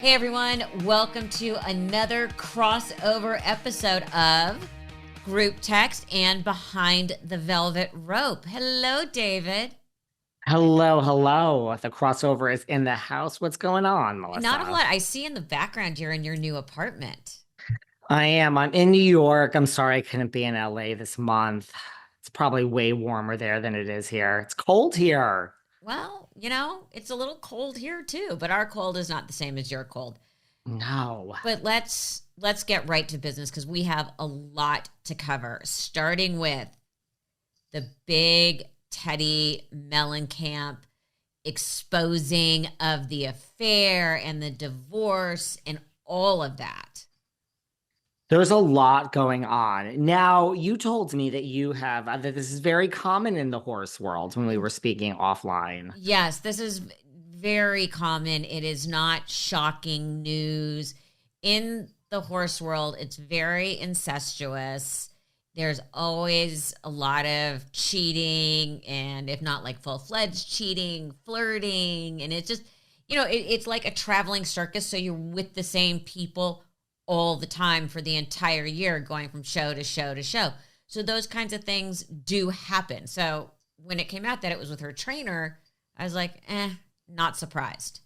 Hey everyone, welcome to another crossover episode of Group Text and Behind the Velvet Rope. Hello, David. Hello. The crossover is in the house. What's going on, Not a Melissa? lot. I see in the background you're in your new apartment. I am. I'm in New York. I'm sorry I couldn't be in LA this month. It's probably way warmer there than it is here. It's cold here. Well, it's a little cold here too, but our cold is not the same as your cold. No. But let's get right to business because we have a lot to cover, starting with the big Teddi Mellencamp exposing of the affair and the divorce and all of that. There's a lot going on. Now, you told me that you have that this is very common in the horse world when we were speaking offline. Yes, this is very common. It is not shocking news. In the horse world, it's very incestuous. There's always a lot of cheating, and if not like full-fledged cheating, flirting, and it's just, it's like a traveling circus. So you're with the same people all the time for the entire year, going from show to show to show. So those kinds of things do happen. So when it came out that it was with her trainer, I was like, not surprised.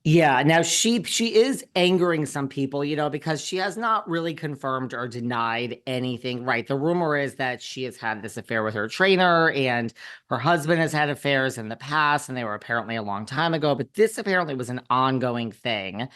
Yeah, now she is angering some people, because she has not really confirmed or denied anything. Right. The rumor is that she has had this affair with her trainer and her husband has had affairs in the past, and they were apparently a long time ago, but this apparently was an ongoing thing.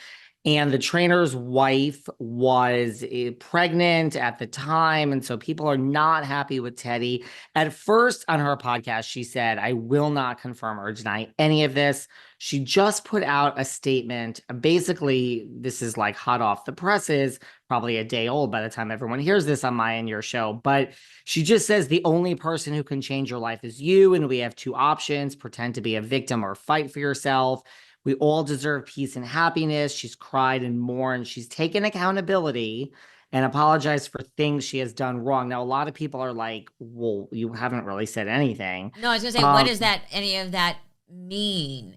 And the trainer's wife was pregnant at the time. And so people are not happy with Teddi. At first on her podcast, she said, I will not confirm or deny any of this. She just put out a statement. Basically, this is like hot off the presses, probably a day old by the time everyone hears this on my and your show. But she just says the only person who can change your life is you. And we have two options: pretend to be a victim or fight for yourself. We all deserve peace and happiness. She's cried and mourned. She's taken accountability and apologized for things she has done wrong. Now, a lot of people are like, well, you haven't really said anything. No, I was going to say, what does any of that mean?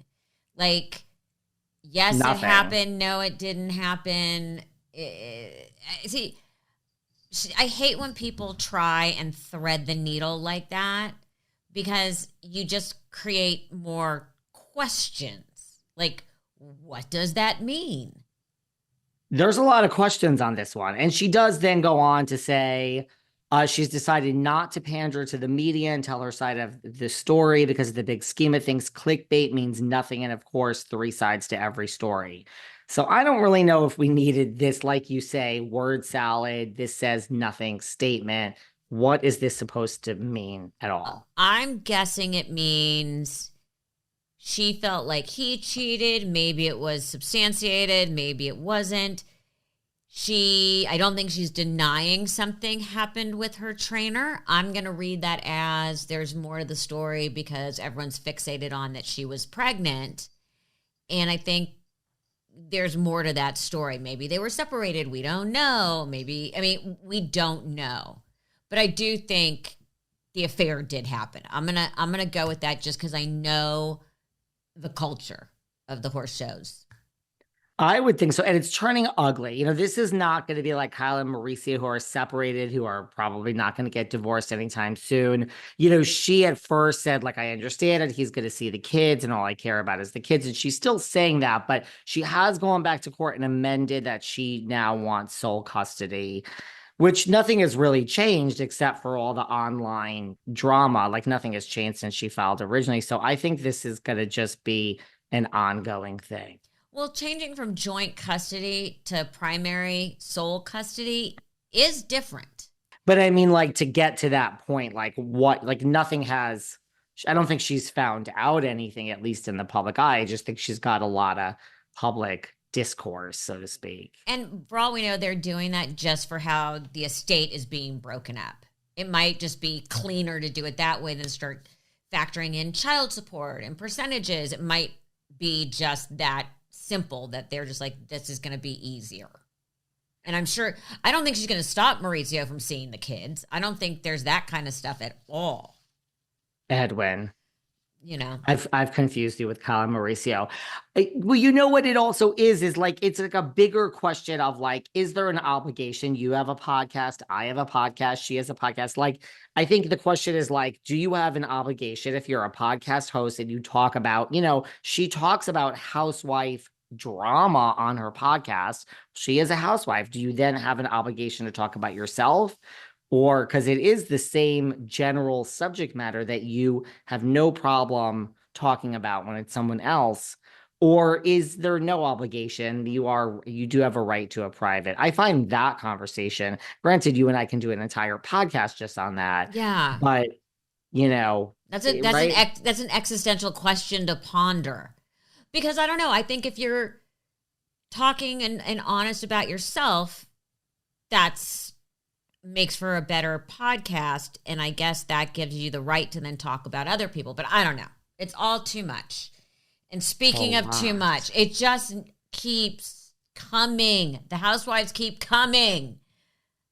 Like, yes, Nothing. it happened. No, it didn't happen. See, I hate when people try and thread the needle like that because you just create more questions. Like, what does that mean? There's a lot of questions on this one. And she does then go on to say she's decided not to pander to the media and tell her side of the story because of the big scheme of things. Clickbait means nothing. And of course, three sides to every story. So I don't really know if we needed this, like you say, word salad, this says nothing statement. What is this supposed to mean at all? I'm guessing it means she felt like he cheated. Maybe it was substantiated. Maybe it wasn't. I don't think she's denying something happened with her trainer. I'm going to read that as there's more to the story because everyone's fixated on that she was pregnant. And I think there's more to that story. Maybe they were separated. We don't know. We don't know. But I do think the affair did happen. I'm going to go with that just because I know the culture of the horse shows. I would think so. And it's turning ugly. This is not going to be like Kyle and Mauricio, who are separated, who are probably not going to get divorced anytime soon. She at first said, like, I understand it. He's going to see the kids and all I care about is the kids. And she's still saying that, but she has gone back to court and amended that she now wants sole custody, which nothing has really changed except for all the online drama. Like, nothing has changed since she filed originally. So I think this is going to just be an ongoing thing. Well, changing from joint custody to primary sole custody is different. But I mean, like, to get to that point, nothing has, I don't think she's found out anything, at least in the public eye. I just think she's got a lot of public discourse, so to speak. And for all we know, they're doing that just for how the estate is being broken up. It might just be cleaner to do it that way than start factoring in child support and percentages. It might be just that simple that they're just like, this is going to be easier. And I don't think she's going to stop Mauricio from seeing the kids. I don't think there's that kind of stuff at all. Edwin. you know. I've confused you with Kyle and Mauricio. Well, you know what it also is like it's like a bigger question of like, is there an obligation? You have a podcast, I have a podcast, she has a podcast. Like, I think the question is like, do you have an obligation if you're a podcast host and you talk about, she talks about housewife drama on her podcast. She is a housewife. Do you then have an obligation to talk about yourself? Or because it is the same general subject matter that you have no problem talking about when it's someone else, or is there no obligation? You do have a right to a private. I find that conversation, granted, you and I can do an entire podcast just on that, Yeah. but right? That's an existential question to ponder. Because I don't know, I think if you're talking and honest about yourself, that's makes for a better podcast, and I guess that gives you the right to then talk about other people, but I don't know. It's all too much. And speaking of too much, it just keeps coming. The housewives keep coming.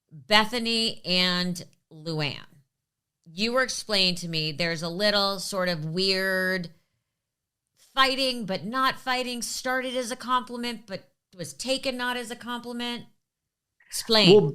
Bethany and Luann. You were explaining to me there's a little sort of weird fighting, but not fighting, started as a compliment, but was taken not as a compliment. Explain. Well,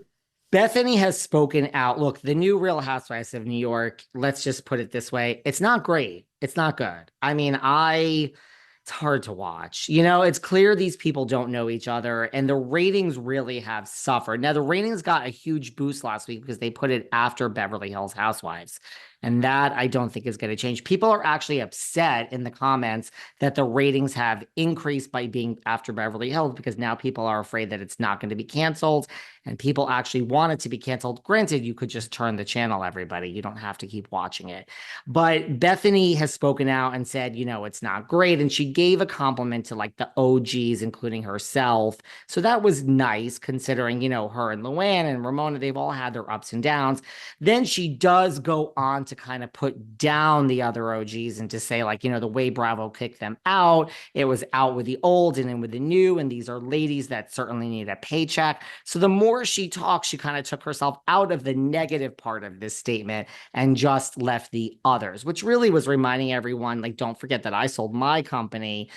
Bethany has spoken out. Look, the new Real Housewives of New York, let's just put it this way. It's not great. It's not good. I mean, it's hard to watch. It's clear these people don't know each other, and the ratings really have suffered. Now, the ratings got a huge boost last week because they put it after Beverly Hills Housewives. And that I don't think is going to change. People are actually upset in the comments that the ratings have increased by being after Beverly Hills because now people are afraid that it's not going to be canceled. And people actually want it to be canceled. Granted, you could just turn the channel, everybody. You don't have to keep watching it. But Bethany has spoken out and said, it's not great. And she gave a compliment to like the OGs, including herself. So that was nice considering, her and Luann and Ramona, they've all had their ups and downs. Then she does go on to kind of put down the other OGs and to say like, the way Bravo kicked them out, it was out with the old and in with the new. And these are ladies that certainly need a paycheck. So the more she talked, she kind of took herself out of the negative part of this statement and just left the others, which really was reminding everyone, like, don't forget that I sold my company,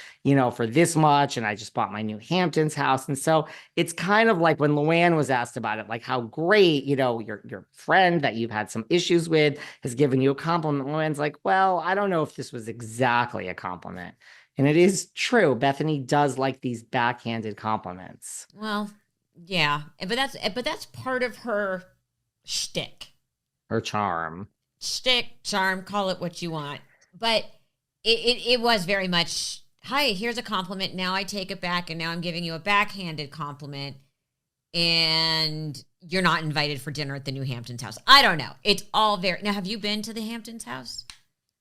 for this much. And I just bought my new Hamptons house. And so it's kind of like when Luann was asked about it, like how great, your friend that you've had some issues with has given you a compliment. Luann's like, well, I don't know if this was exactly a compliment. And it is true. Bethany does like these backhanded compliments. Well, yeah, but that's part of her shtick. Her charm. Shtick, charm, call it what you want. But it was very much, hi, here's a compliment. Now I take it back, and now I'm giving you a backhanded compliment. And you're not invited for dinner at the new Hamptons house. I don't know. It's all very... Now, have you been to the Hamptons house?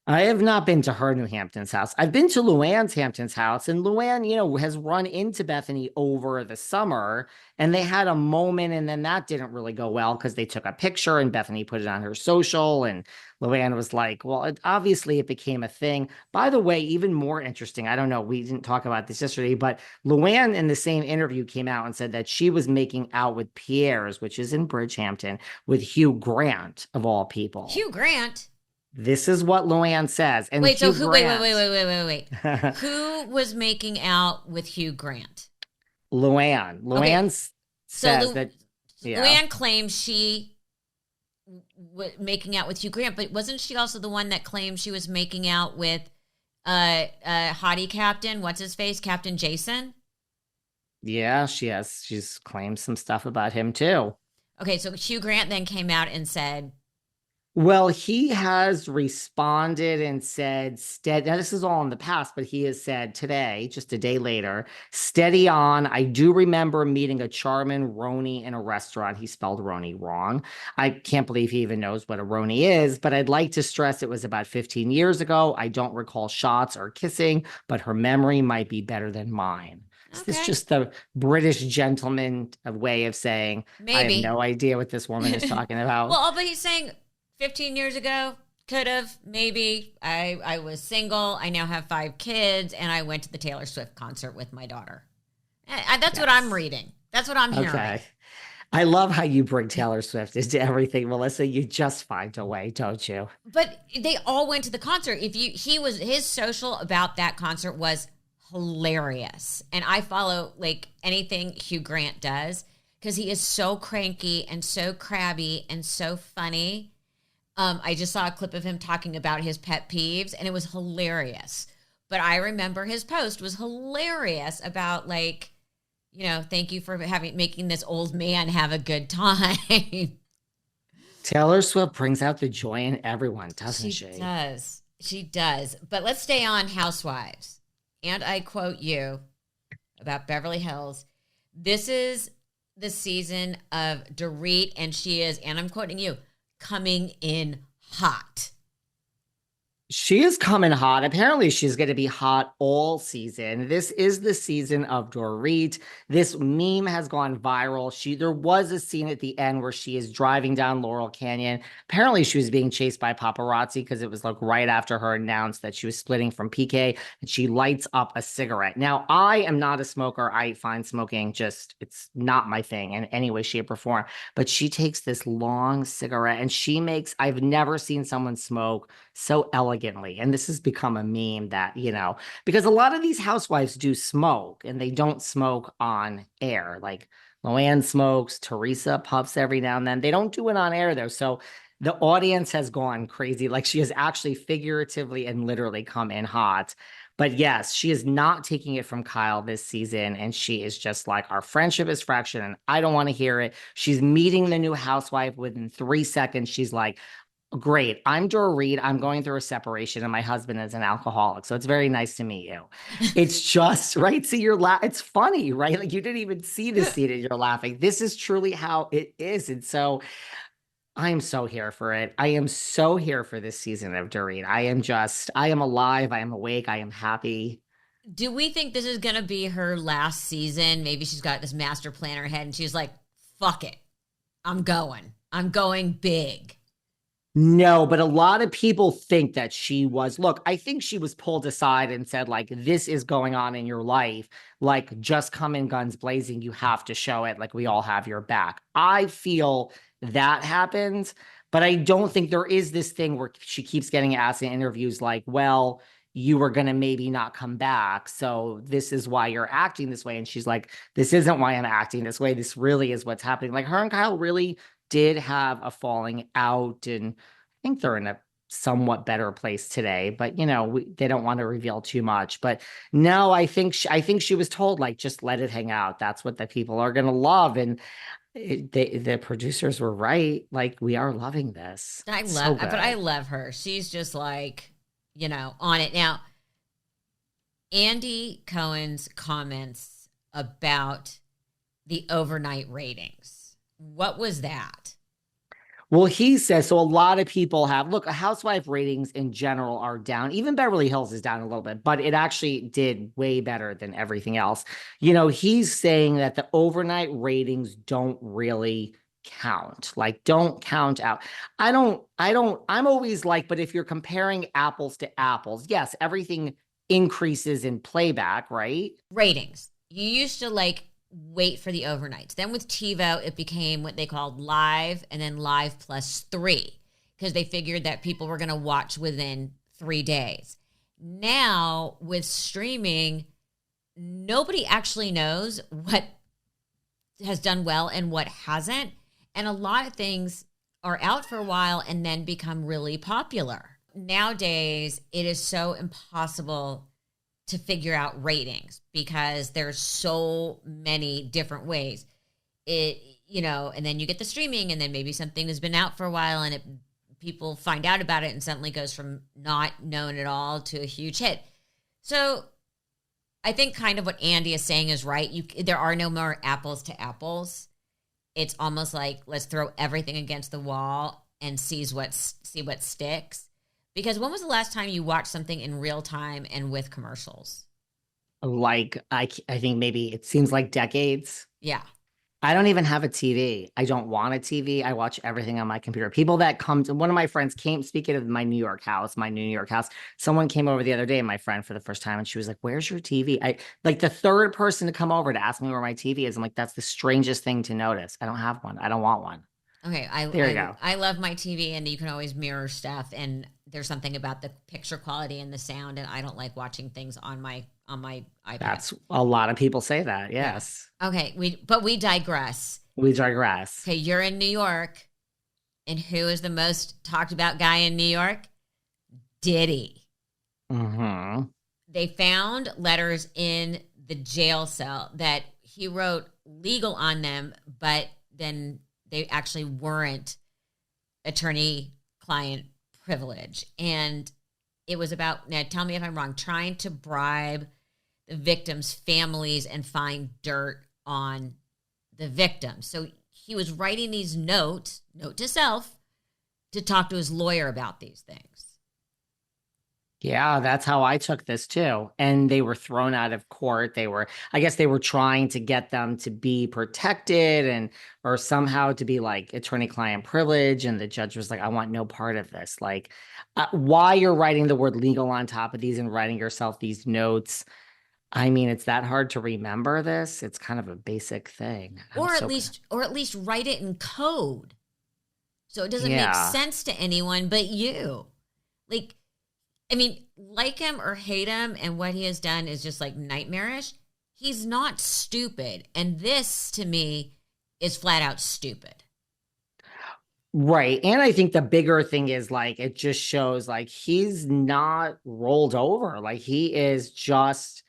I have not been to her New Hamptons house. I've been to Luann's Hamptons house, and Luann, has run into Bethany over the summer, and they had a moment, and then that didn't really go well because they took a picture and Bethany put it on her social, and Luann was like, well, obviously it became a thing. By the way, even more interesting, I don't know, we didn't talk about this yesterday, but Luann in the same interview came out and said that she was making out with Pierre's, which is in Bridgehampton, with Hugh Grant, of all people. Hugh Grant? This is what Luann says. And wait, so who? Wait. Who was making out with Hugh Grant? Luann. Luann says that. Yeah. Luann claims she was making out with Hugh Grant, but wasn't she also the one that claimed she was making out with hottie captain? What's his face? Captain Jason. Yeah, she's claimed some stuff about him too. Okay, so Hugh Grant then came out and said. Well, he has responded and said, now this is all in the past, but he has said today, just a day later, steady on. I do remember meeting a charming RHONY in a restaurant. He spelled RHONY wrong. I can't believe he even knows what a RHONY is, but I'd like to stress it was about 15 years ago. I don't recall shots or kissing, but her memory might be better than mine. Okay. Is this just the British gentleman way of saying, maybe. I have no idea what this woman is talking about? Well, but he's saying... 15 years ago, could have, maybe. I was single. I now have 5 kids, and I went to the Taylor Swift concert with my daughter. That's what I'm reading. That's what I'm hearing. Okay. I love how you bring Taylor Swift into everything, Melissa. You just find a way, don't you? But they all went to the concert. His social about that concert was hilarious. And I follow like anything Hugh Grant does because he is so cranky and so crabby and so funny. I just saw a clip of him talking about his pet peeves and it was hilarious. But I remember his post was hilarious about like, thank you for making this old man have a good time. Taylor Swift brings out the joy in everyone, doesn't she? She does. She does. But let's stay on Housewives. And I quote you about Beverly Hills. This is the season of Dorit, and she is, and I'm quoting you, coming in hot. She is coming hot. Apparently, she's going to be hot all season. This is the season of Dorit. This meme has gone viral. There was a scene at the end where she is driving down Laurel Canyon. Apparently, she was being chased by paparazzi because it was like right after her announced that she was splitting from PK, and she lights up a cigarette. Now, I am not a smoker. I find smoking it's not my thing in any way, shape, or form. But she takes this long cigarette and I've never seen someone smoke so elegantly. And this has become a meme that, because a lot of these housewives do smoke and they don't smoke on air. Like Luann smokes, Teresa puffs every now and then. They don't do it on air though. So the audience has gone crazy. Like she has actually figuratively and literally come in hot. But yes, she is not taking it from Kyle this season. And she is just like, our friendship is fractured and I don't want to hear it. She's meeting the new housewife within 3 seconds. She's like, great. I'm Dorit. I'm going through a separation and my husband is an alcoholic. So it's very nice to meet you. It's just, right? See, it's funny, right? Like you didn't even see the scene and you're laughing. This is truly how it is. And so I'm so here for it. I am so here for this season of Dorit. I am alive. I am awake. I am happy. Do we think this is going to be her last season? Maybe she's got this master plan in her head and she's like, fuck it. I'm going big. No, but a lot of people think that look, I think she was pulled aside and said, like, this is going on in your life. Like, just come in guns blazing. You have to show it. Like, we all have your back. I feel that happens, but I don't think there is this thing where she keeps getting asked in interviews like, well, you were going to maybe not come back. So this is why you're acting this way. And she's like, this isn't why I'm acting this way. This really is what's happening. Like her and Kyle really did have a falling out, and I think they're in a somewhat better place today, but they don't want to reveal too much. But no, I think she was told, like, just let it hang out. That's what the people are going to love. And the producers were right. Like, we are loving this. But I love her. She's just like, on it. Now, Andy Cohen's comments about the overnight ratings. What was that? Well, he says, so a lot of people housewife ratings in general are down. Even Beverly Hills is down a little bit, but it actually did way better than everything else. He's saying that the overnight ratings don't really count. Like, don't count out. I'm always like, but if you're comparing apples to apples, yes, everything increases in playback, right? Ratings. You used to wait for the overnights. Then with TiVo, it became what they called live and then live +3 because they figured that people were going to watch within 3 days. Now with streaming, nobody actually knows what has done well and what hasn't. And a lot of things are out for a while and then become really popular. Nowadays, it is so impossible to figure out ratings because there's so many different ways. And then you get the streaming and then maybe something has been out for a while and people find out about it and suddenly goes from not known at all to a huge hit. So I think kind of what Andy is saying is right. There are no more apples to apples. It's almost like let's throw everything against the wall and see what sticks. Because when was the last time you watched something in real time and with commercials? Like, I think maybe it seems like decades. Yeah. I don't even have a TV. I don't want a TV. I watch everything on my computer. People that come to one of my friends came, speaking of my New York house, someone came over the other day, my friend, for the first time, and she was like, "Where's your TV?" I like the third person to come over to ask me where my TV is. I'm like, that's the strangest thing to notice. I don't have one. I don't want one. Okay, There you go. I love my TV, and you can always mirror stuff, and there's something about the picture quality and the sound, and I don't like watching things on my iPad. That's a lot of people say that. Yeah. Yes. Okay, we digress. We digress. Okay, you're in New York, and who is the most talked about guy in New York? Diddy. Mm-hmm. They found letters in the jail cell that he wrote legal on them, but then they actually weren't attorney-client privilege. And it was about, now tell me if I'm wrong, trying to bribe the victims' families and find dirt on the victims. So he was writing these note to self, to talk to his lawyer about these things. Yeah, that's how I took this too. And they were thrown out of court. I guess they were trying to get them to be protected or somehow to be like attorney-client privilege. And the judge was like, I want no part of this. Like, why you're writing the word legal on top of these and writing yourself these notes. I mean, it's that hard to remember this. It's kind of a basic thing. Or at least write it in code. So it doesn't make sense to anyone but you. Like, I mean, like him or hate him, and what he has done is just like nightmarish. He's not stupid. And this, to me, is flat out stupid. Right. And I think the bigger thing is like, it just shows like he's not rolled over. Like he is just,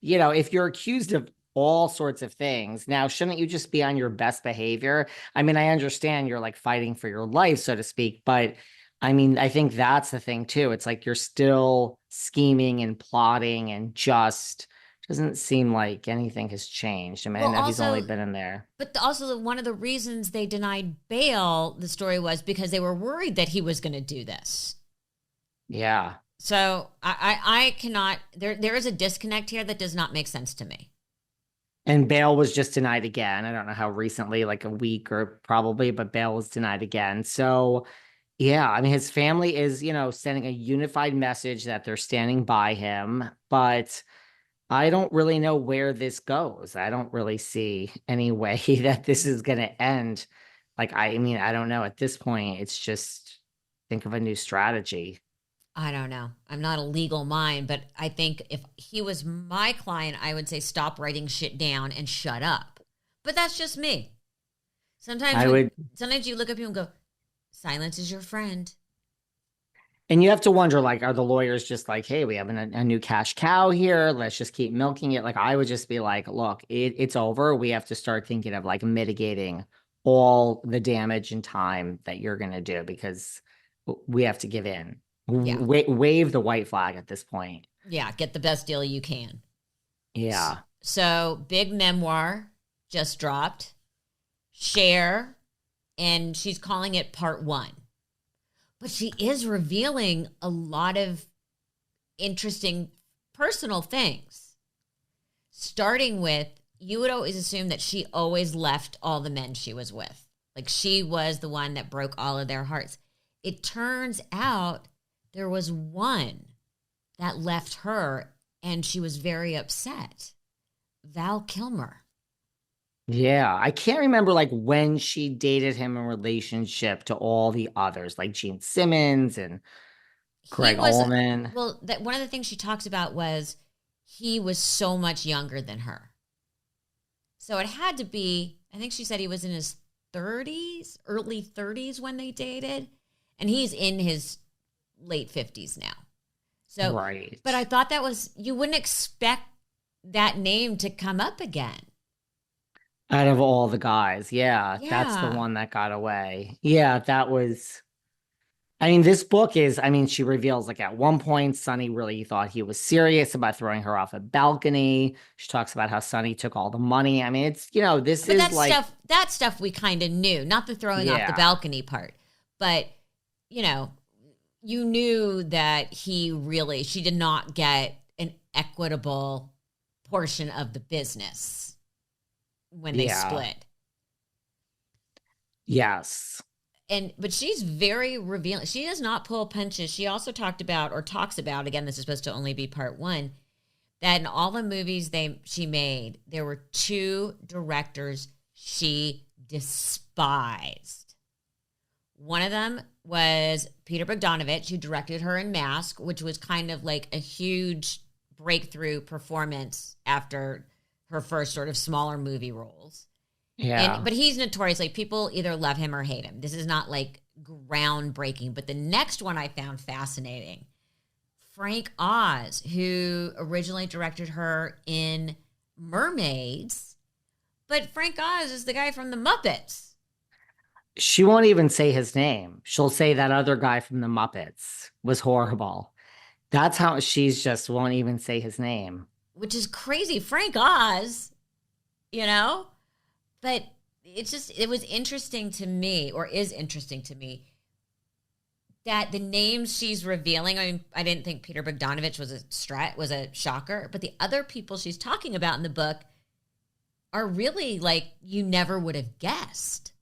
if you're accused of all sorts of things, now, shouldn't you just be on your best behavior? I mean, I understand you're like fighting for your life, so to speak, but I mean, I think that's the thing too. It's like you're still scheming and plotting and just doesn't seem like anything has changed. I mean, I know he's only been in there. But also one of the reasons they denied bail, the story was because they were worried that he was going to do this. Yeah. So I cannot, there is a disconnect here that does not make sense to me. And bail was just denied again. I don't know how recently, like a week or probably, but bail was denied again. So yeah, I mean, his family is, sending a unified message that they're standing by him, but I don't really know where this goes. I don't really see any way that this is going to end. Like, I mean, I don't know. At this point, it's just think of a new strategy. I don't know. I'm not a legal mind, but I think if he was my client, I would say stop writing shit down and shut up. But that's just me. Sometimes you look at people and go, silence is your friend. And you have to wonder, like, are the lawyers just like, hey, we have a new cash cow here. Let's just keep milking it. Like, I would just be like, look, it's over. We have to start thinking of like mitigating all the damage and time that you're going to do because we have to give in. Yeah. Wave the white flag at this point. Yeah, get the best deal you can. Yeah. So big memoir just dropped. Cher. And she's calling it part 1. But she is revealing a lot of interesting personal things. Starting with, you would always assume that she always left all the men she was with. Like she was the one that broke all of their hearts. It turns out there was one that left her and she was very upset. Val Kilmer. Yeah, I can't remember like when she dated him in relationship to all the others, like Gene Simmons and Greg Allman. Well, one of the things she talks about was he was so much younger than her. So it had to be, I think she said he was in his 30s, early 30s when they dated, and he's in his late 50s now. So, right. But I thought you wouldn't expect that name to come up again. Out of all the guys, yeah, that's the one that got away. Yeah, that was, I mean, this book is, I mean, she reveals like at one point, Sonny really thought he was serious about throwing her off a balcony. She talks about how Sonny took all the money. I mean, it's, that stuff we kind of knew, not the throwing off the balcony part, but, you knew that she did not get an equitable portion of the business when they split. Yes. But she's very revealing. She does not pull punches. She also talked about, or talks about, again, this is supposed to only be part one, that in all the movies she made, there were two directors she despised. One of them was Peter Bogdanovich, who directed her in Mask, which was kind of like a huge breakthrough performance after her first sort of smaller movie roles. Yeah. But he's notorious. Like, people either love him or hate him. This is not like groundbreaking. But the next one I found fascinating, Frank Oz, who originally directed her in Mermaids. But Frank Oz is the guy from the Muppets. She won't even say his name. She'll say that other guy from the Muppets was horrible. That's how she's just won't even say his name. Which is crazy. Frank Oz, you know? But it was interesting to me, or is interesting to me, that the names she's revealing, I mean, I didn't think Peter Bogdanovich was a shocker, but the other people she's talking about in the book are really like you never would have guessed.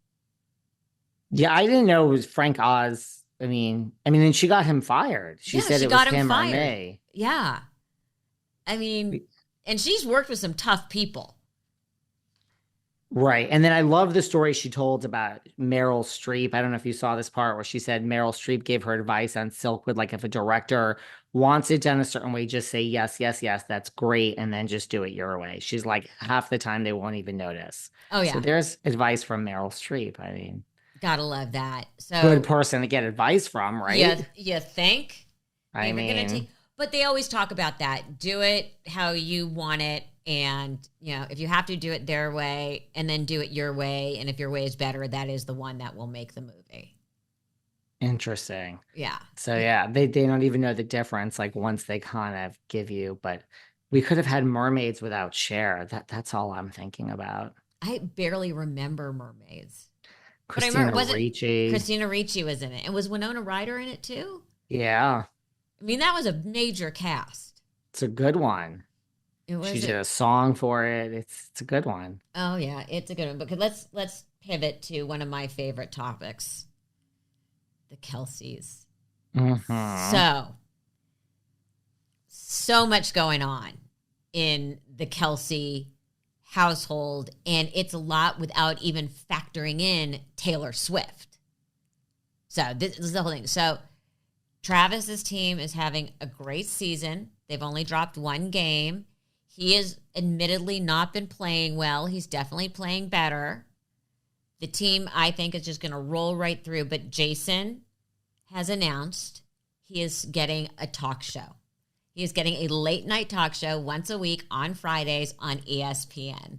Yeah, I didn't know it was Frank Oz. I mean, and she got him fired. She said it was him or me. Yeah. I mean, and she's worked with some tough people. Right. And then I love the story she told about Meryl Streep. I don't know if you saw this part where she said Meryl Streep gave her advice on Silkwood. Like, if a director wants it done a certain way, just say yes, yes, yes, that's great. And then just do it your way. She's like, half the time they won't even notice. Oh, yeah. So there's advice from Meryl Streep. I mean, gotta love that. So good person to get advice from, right? Yeah, you think? I mean, but they always talk about that. Do it how you want it. And, if you have to do it their way, and then do it your way. And if your way is better, that is the one that will make the movie. Interesting. Yeah. So, yeah, they don't even know the difference, like, once they kind of give you. But we could have had Mermaids without Cher. That's all I'm thinking about. I barely remember Mermaids. Christina Ricci. Christina Ricci was in it. And was Winona Ryder in it too? Yeah. I mean, that was a major cast. It's a good one. She did a song for it. It's a good one. Oh yeah, it's a good one. Because let's pivot to one of my favorite topics, the Kelceys. Mm-hmm. So much going on in the Kelce household, and it's a lot without even factoring in Taylor Swift. So this is the whole thing. So Travis's team is having a great season. They've only dropped one game. He has admittedly not been playing well. He's definitely playing better. The team, I think, is just going to roll right through. But Jason has announced he is getting a talk show. He is getting a late night talk show once a week on Fridays on ESPN.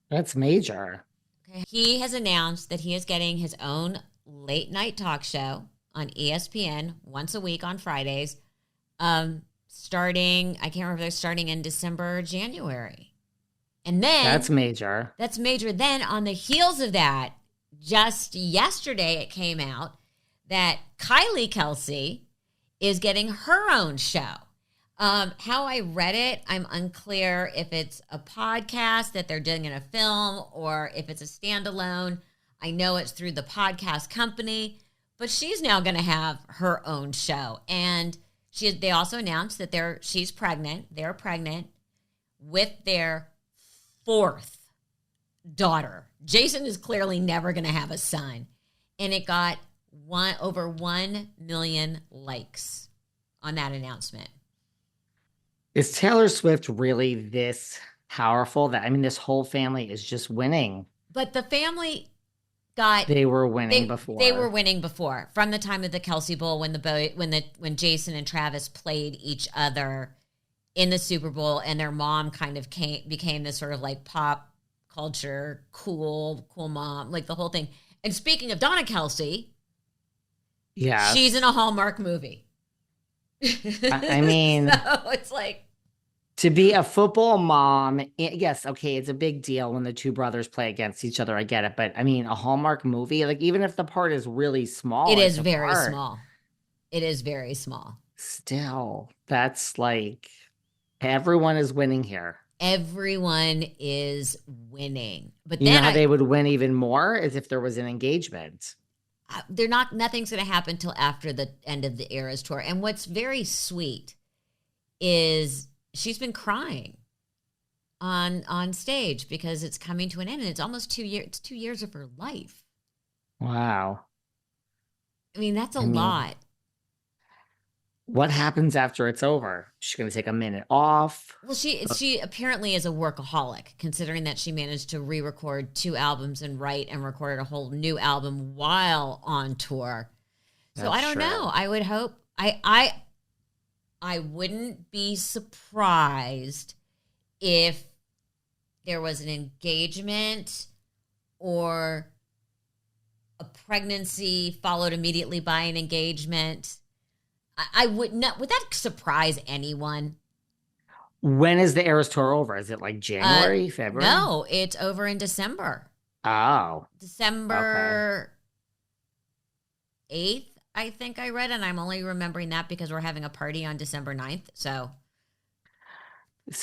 That's major. Okay. He has announced that he is getting his own late night talk show on ESPN once a week on Fridays. Starting, I can't remember if they're starting in December or January. And then that's major. That's major. Then on the heels of that, just yesterday it came out that Kelsey is getting her own show. How I read it, I'm unclear if it's a podcast that they're doing in a film or if it's a standalone. I know it's through the podcast company, but she's now going to have her own show. And they also announced that she's pregnant. They're pregnant with their fourth daughter. Jason is clearly never going to have a son. And it got over 1 million likes on that announcement. Is Taylor Swift really this powerful that, this whole family is just winning? But the family they were winning before. They were winning before, from the time of the Kelce Bowl when Jason and Travis played each other in the Super Bowl, and their mom kind of became this sort of like pop culture, cool mom, like the whole thing. And speaking of Donna Kelce, yeah, she's in a Hallmark movie. I mean, so it's like, to be a football mom, yes, okay, it's a big deal when the two brothers play against each other. I get it. But a Hallmark movie, like, even if the part is really small, it is very small. It is very small. Still, that's like, everyone is winning here. Everyone is winning. But You know then how they would win even more is if there was an engagement. nothing's going to happen till after the end of the Eras tour. And what's very sweet is she's been crying on stage because it's coming to an end, and it's almost 2 years. It's 2 years of her life. Wow. I mean, that's a lot. What happens after it's over? She's going to take a minute off. Well, she apparently is a workaholic, considering that she managed to re-record 2 albums and write and recorded a whole new album while on tour. So I don't know. I would hope I wouldn't be surprised if there was an engagement or a pregnancy followed immediately by an engagement. I would not. Would that surprise anyone? When is the Eras tour over? Is it like January, February? No, it's over in December. Oh. December 8th, I think I read, and I'm only remembering that because we're having a party on December 9th. So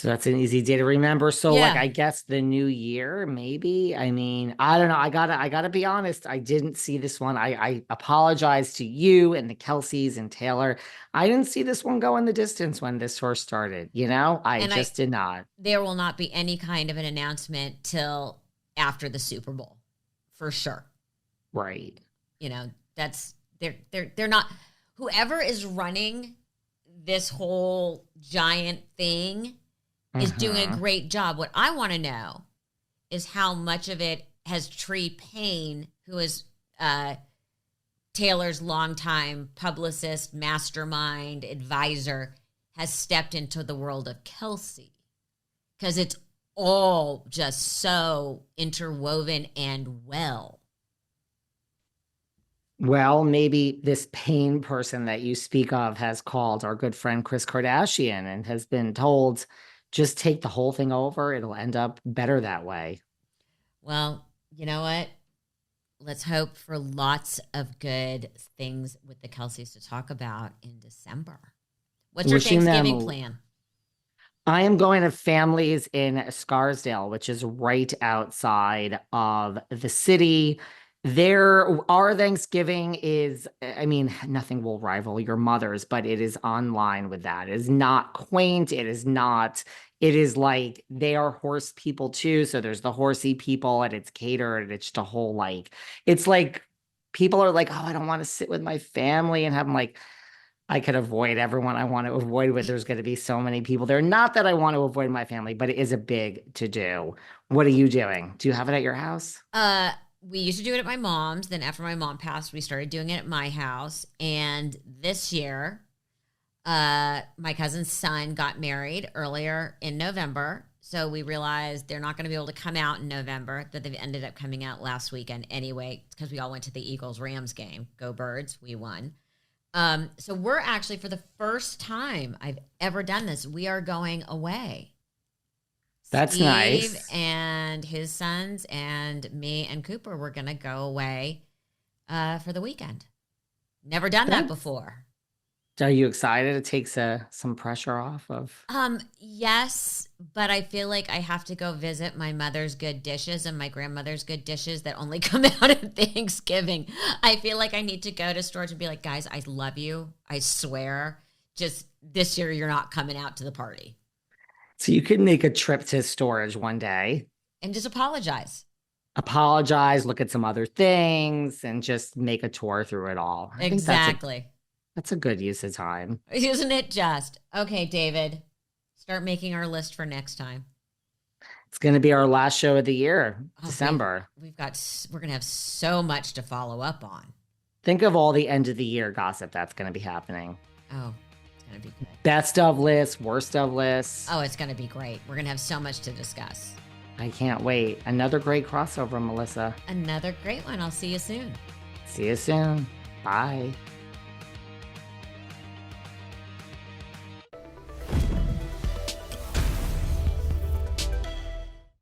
that's an easy day to remember. So like, I guess the new year, maybe. I mean, I don't know. I gotta be honest. I didn't see this one. I apologize to you and the Kelceys and Taylor. I didn't see this one go in the distance when this tour started. You know, I did not. There will not be any kind of an announcement till after the Super Bowl, for sure. Right. You know, they're not. Whoever is running this whole giant thing is doing a great job. What I want to know is how much of it has Tree Payne, who is Taylor's longtime publicist, mastermind, advisor, has stepped into the world of Kelsey. Because it's all just so interwoven and well. Well, maybe this Payne person that you speak of has called our good friend Kris Kardashian and has been told, just take the whole thing over. It'll end up better that way. Well, you know what? Let's hope for lots of good things with the Kelceys to talk about in December. What's your Thanksgiving plan? I am going to families in Scarsdale, which is right outside of the city. Our Thanksgiving is, I mean, nothing will rival your mother's, but it is online with that. It is not quaint. It is like they are horse people too. So there's the horsey people and it's catered. And it's just a whole it's like people are like, oh, I don't want to sit with my family and have them like, I could avoid everyone I want to avoid with. There's going to be so many people there. Not that I want to avoid my family, but it is a big to do. What are you doing? Do you have it at your house? We used to do it at my mom's. Then after my mom passed, we started doing it at my house. And this year, my cousin's son got married earlier in November. So we realized they're not going to be able to come out in November, that they've ended up coming out last weekend anyway, because we all went to the Eagles-Rams game. Go Birds, we won. So we're actually, for the first time I've ever done this, we are going away. That's Steve nice. And his sons and me and Cooper were going to go away for the weekend. Never done that before. Are you excited? It takes some pressure off of. Yes, but I feel like I have to go visit my mother's good dishes and my grandmother's good dishes that only come out at Thanksgiving. I feel like I need to go to stores and be like, guys, I love you. I swear. Just this year, you're not coming out to the party. So you could make a trip to storage one day. And just apologize. Look at some other things, and just make a tour through it all. Exactly. That's a good use of time. Isn't it just? Okay, David, start making our list for next time. It's going to be our last show of the year, December. We're going to have so much to follow up on. Think of all the end of the year gossip that's going to be happening. Oh, it's going to be good. Best of lists, worst of lists. Oh, it's going to be great. We're going to have so much to discuss. I can't wait. Another great crossover, Melissa. Another great one. I'll see you soon. See you soon. Bye.